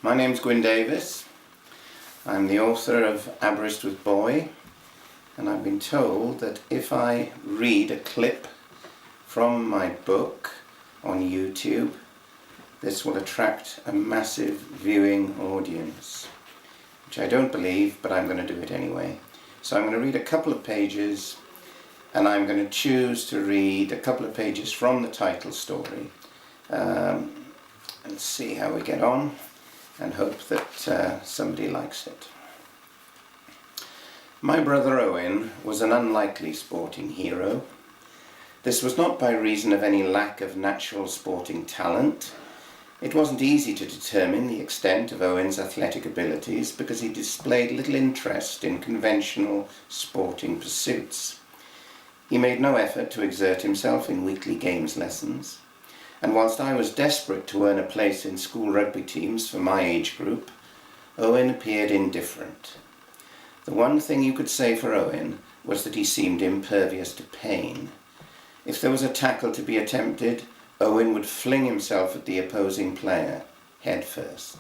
My name's Gwynn. I'm the author of Aberystwyth Boy, and I've been told that if I read a clip from my book on YouTube, this will attract a massive viewing audience, which I don't believe, but I'm going to do it anyway. So I'm going to read a couple of pages, and I'm going to choose to read a couple of pages from the title story and see how we get on, and hope that somebody likes it. My brother Owen was an unlikely sporting hero. This was not by reason of any lack of natural sporting talent. It wasn't easy to determine the extent of Owen's athletic abilities because he displayed little interest in conventional sporting pursuits. He made no effort to exert himself in weekly games lessons, and whilst I was desperate to earn a place in school rugby teams for my age group, Owen appeared indifferent. The one thing you could say for Owen was that he seemed impervious to pain. If there was a tackle to be attempted, Owen would fling himself at the opposing player, head first.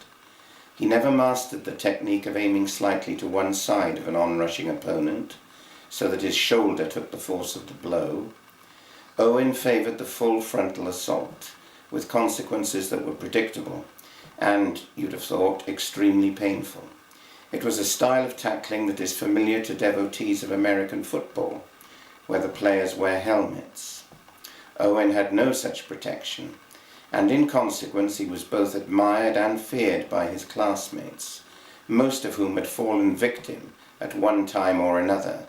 He never mastered the technique of aiming slightly to one side of an onrushing opponent, so that his shoulder took the force of the blow. Owen favoured the full frontal assault, with consequences that were predictable and, you'd have thought, extremely painful. It was a style of tackling that is familiar to devotees of American football, where the players wear helmets. Owen had no such protection, and in consequence he was both admired and feared by his classmates, most of whom had fallen victim at one time or another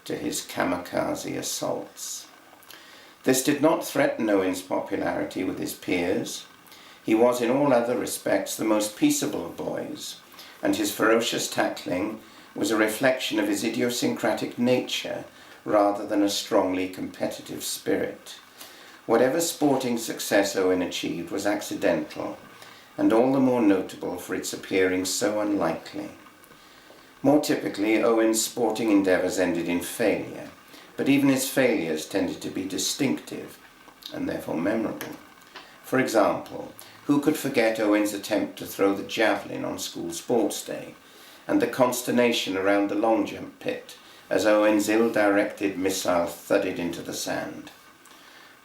to his kamikaze assaults. This did not threaten Owen's popularity with his peers. He was in all other respects the most peaceable of boys, and his ferocious tackling was a reflection of his idiosyncratic nature rather than a strongly competitive spirit. Whatever sporting success Owen achieved was accidental, and all the more notable for its appearing so unlikely. More typically, Owen's sporting endeavours ended in failure, but even his failures tended to be distinctive and therefore memorable. For example, who could forget Owen's attempt to throw the javelin on school sports day, and the consternation around the long jump pit as Owen's ill-directed missile thudded into the sand?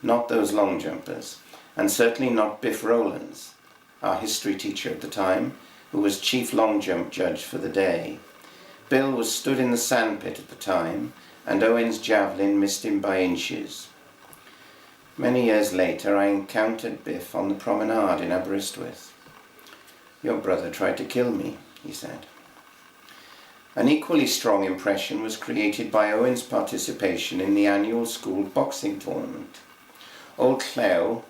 Not those long jumpers, and certainly not Biff Rowlands, our history teacher at the time, who was chief long jump judge for the day. Bill was stood in the sandpit at the time, and Owen's javelin missed him by inches. Many years later I encountered Biff on the promenade in Aberystwyth. "Your brother tried to kill me," he said. An equally strong impression was created by Owen's participation in the annual school boxing tournament. Old Llew,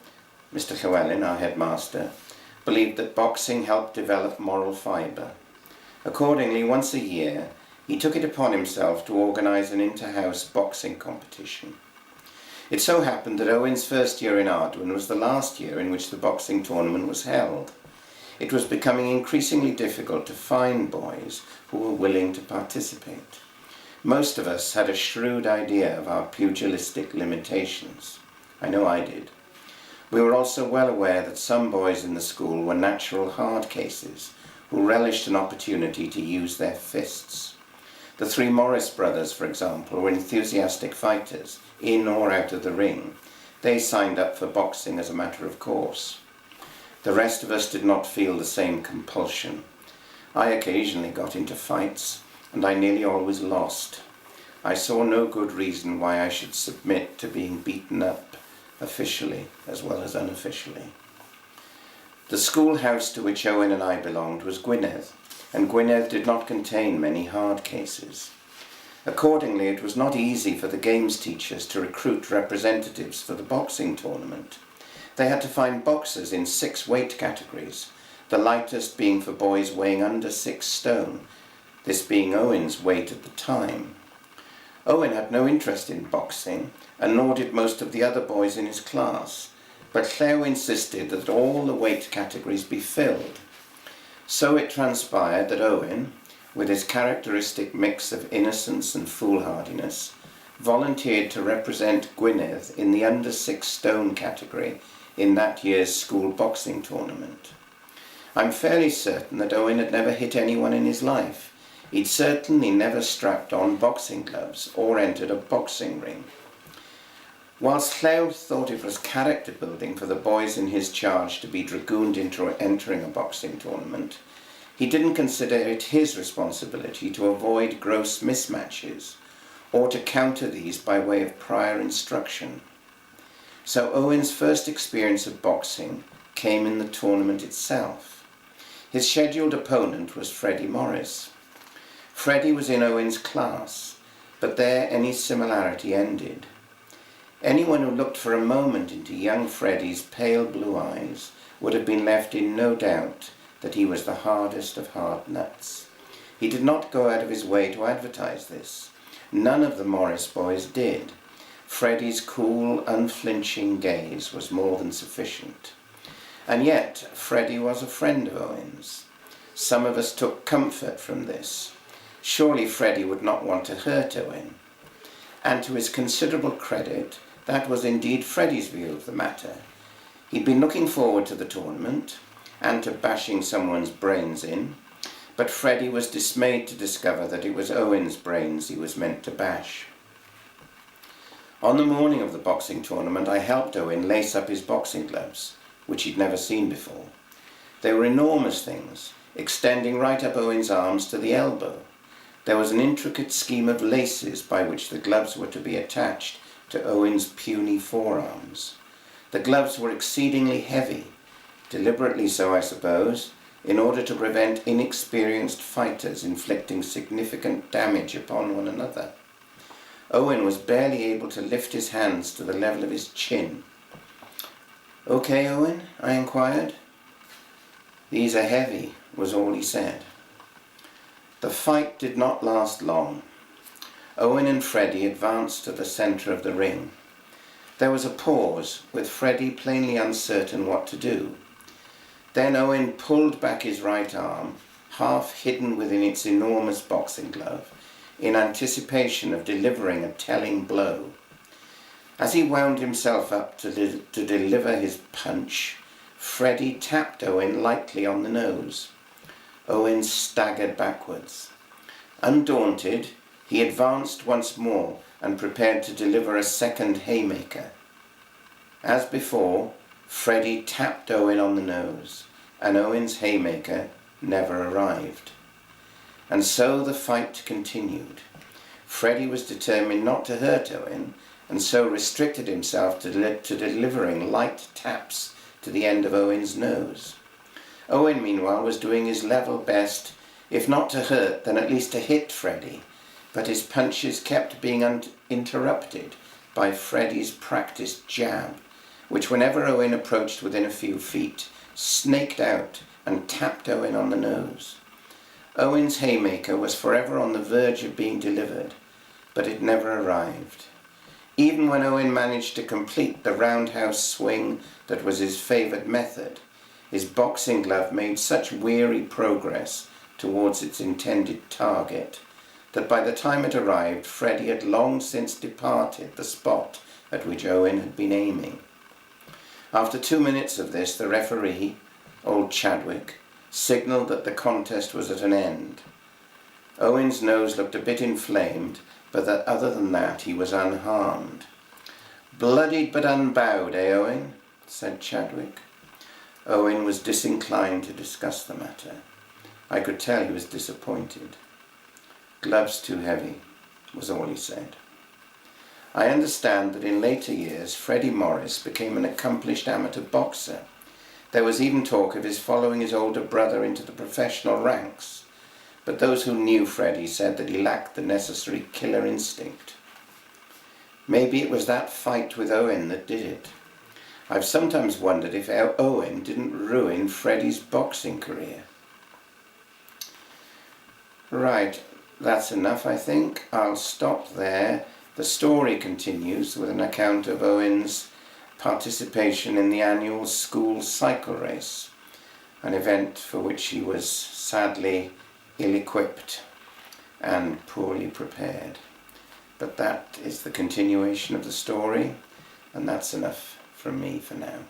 Mr. Llewellyn, our headmaster, believed that boxing helped develop moral fibre. Accordingly, once a year, he took it upon himself to organise an inter-house boxing competition. It so happened that Owen's first year in Ardwyn was the last year in which the boxing tournament was held. It was becoming increasingly difficult to find boys who were willing to participate. Most of us had a shrewd idea of our pugilistic limitations. I know I did. We were also well aware that some boys in the school were natural hard cases who relished an opportunity to use their fists. The three Morris brothers, for example, were enthusiastic fighters, in or out of the ring. They signed up for boxing as a matter of course. The rest of us did not feel the same compulsion. I occasionally got into fights, and I nearly always lost. I saw no good reason why I should submit to being beaten up, officially as well as unofficially. The schoolhouse to which Owen and I belonged was Gwynn, and Gwynn did not contain many hard cases. Accordingly, it was not easy for the games teachers to recruit representatives for the boxing tournament. They had to find boxers in 6 weight categories, the lightest being for boys weighing under 6 stone, this being Owen's weight at the time. Owen had no interest in boxing, and nor did most of the other boys in his class, but Llew insisted that all the weight categories be filled. So it transpired that Owen, with his characteristic mix of innocence and foolhardiness, volunteered to represent Gwynn in the under 6 stone category in that year's school boxing tournament. I'm fairly certain that Owen had never hit anyone in his life. He'd certainly never strapped on boxing gloves or entered a boxing ring. Whilst Llew thought it was character building for the boys in his charge to be dragooned into entering a boxing tournament, he didn't consider it his responsibility to avoid gross mismatches or to counter these by way of prior instruction. So Owen's first experience of boxing came in the tournament itself. His scheduled opponent was Freddie Morris. Freddie was in Owen's class, but there any similarity ended. Anyone who looked for a moment into young Freddie's pale blue eyes would have been left in no doubt that he was the hardest of hard nuts. He did not go out of his way to advertise this. None of the Morris boys did. Freddie's cool, unflinching gaze was more than sufficient. And yet, Freddie was a friend of Owen's. Some of us took comfort from this. Surely Freddie would not want to hurt Owen. And to his considerable credit, that was indeed Freddie's view of the matter. He'd been looking forward to the tournament and to bashing someone's brains in, but Freddie was dismayed to discover that it was Owen's brains he was meant to bash. On the morning of the boxing tournament, I helped Owen lace up his boxing gloves, which he'd never seen before. They were enormous things, extending right up Owen's arms to the elbow. There was an intricate scheme of laces by which the gloves were to be attached to Owen's puny forearms. The gloves were exceedingly heavy, deliberately so I suppose, in order to prevent inexperienced fighters inflicting significant damage upon one another. Owen was barely able to lift his hands to the level of his chin. "Okay, Owen?" I inquired. "These are heavy," was all he said. The fight did not last long. Owen and Freddie advanced to the centre of the ring. There was a pause, with Freddie plainly uncertain what to do. Then Owen pulled back his right arm, half hidden within its enormous boxing glove, in anticipation of delivering a telling blow. As he wound himself up to deliver his punch, Freddie tapped Owen lightly on the nose. Owen staggered backwards. Undaunted, he advanced once more and prepared to deliver a second haymaker. As before, Freddie tapped Owen on the nose, and Owen's haymaker never arrived. And so the fight continued. Freddie was determined not to hurt Owen, and so restricted himself to delivering light taps to the end of Owen's nose. Owen, meanwhile, was doing his level best, if not to hurt, then at least to hit Freddie, but his punches kept being interrupted by Freddie's practiced jab, which, whenever Owen approached within a few feet, snaked out and tapped Owen on the nose. Owen's haymaker was forever on the verge of being delivered, but it never arrived. Even when Owen managed to complete the roundhouse swing that was his favoured method, his boxing glove made such weary progress towards its intended target that by the time it arrived, Freddie had long since departed the spot at which Owen had been aiming. After 2 minutes of this, the referee, old Chadwick, signalled that the contest was at an end. Owen's nose looked a bit inflamed, but that other than that he was unharmed. "Bloodied but unbowed, eh, Owen?" said Chadwick. Owen was disinclined to discuss the matter. I could tell he was disappointed. "Gloves too heavy," was all he said. I understand that in later years Freddie Morris became an accomplished amateur boxer. There was even talk of his following his older brother into the professional ranks, but those who knew Freddie said that he lacked the necessary killer instinct. Maybe it was that fight with Owen that did it. I've sometimes wondered if Owen didn't ruin Freddie's boxing career. Right, that's enough, I think. I'll stop there. The story continues with an account of Owen's participation in the annual school cycle race, an event for which he was sadly ill-equipped and poorly prepared. But that is the continuation of the story, and that's enough from me for now.